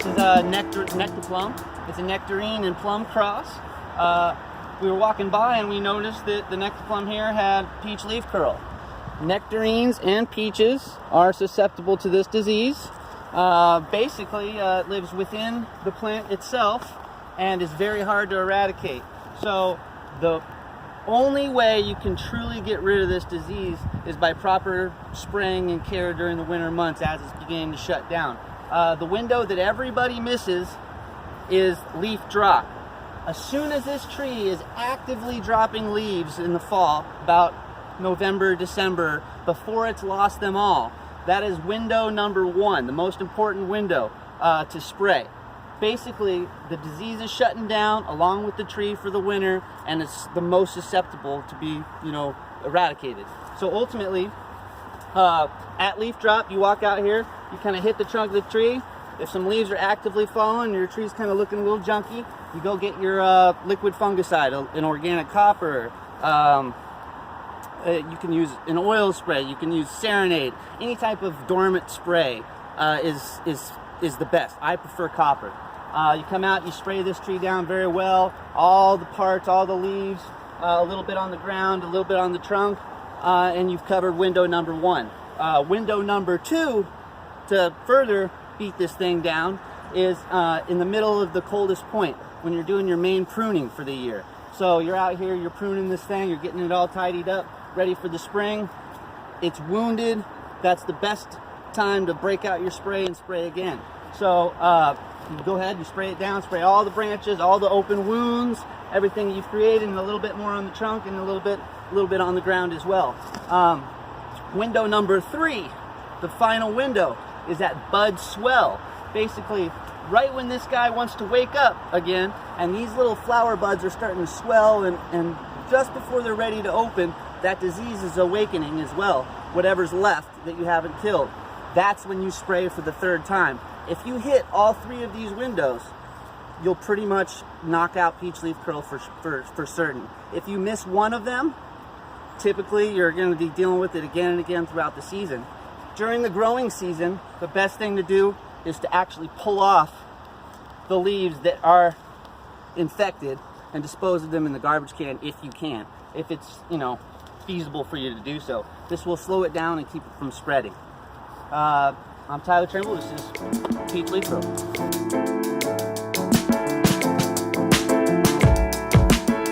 is a Nectaplum. It's a nectarine and plum cross. We were walking by and we noticed that the Nectaplum here had peach leaf curl. Nectarines and peaches are susceptible to this disease. Basically, it lives within the plant itself and is very hard to eradicate. So the only way you can truly get rid of this disease is by proper spraying and care during the winter months as it's beginning to shut down. The window that everybody misses is leaf drop. As soon as this tree is actively dropping leaves in the fall, about November, December, before it's lost them all, that is window number one, the most important window to spray. Basically, the disease is shutting down along with the tree for the winter, and it's the most susceptible to be, eradicated. So ultimately, at leaf drop, you walk out here, you kind of hit the trunk of the tree. If some leaves are actively falling, your tree's kind of looking a little junky, you go get your liquid fungicide, an organic copper. You can use an oil spray, you can use Serenade. Any type of dormant spray is the best. I prefer copper. You come out, you spray this tree down very well, all the parts, all the leaves, a little bit on the ground, a little bit on the trunk, and you've covered window number one. Window number two, to further beat this thing down, is in the middle of the coldest point, when you're doing your main pruning for the year. So you're out here, you're pruning this thing, you're getting it all tidied up, ready for the spring. It's wounded. That's the best time to break out your spray and spray again. So you go ahead, you spray it down, spray all the branches, all the open wounds, everything you've created, and a little bit more on the trunk and a little bit on the ground as well. Window number three, the final window, is that bud swell. Basically, right when this guy wants to wake up again, and these little flower buds are starting to swell, and just before they're ready to open, that disease is awakening as well, whatever's left that you haven't killed. That's when you spray for the third time. If you hit all three of these windows, you'll pretty much knock out peach leaf curl for certain. If you miss one of them, typically you're going to be dealing with it again and again throughout the season. During the growing season, the best thing to do is to actually pull off the leaves that are infected and dispose of them in the garbage can if you can, if it's feasible for you to do so. This will slow it down and keep it from spreading. I'm Tyler Trimble. This is peach leaf curl.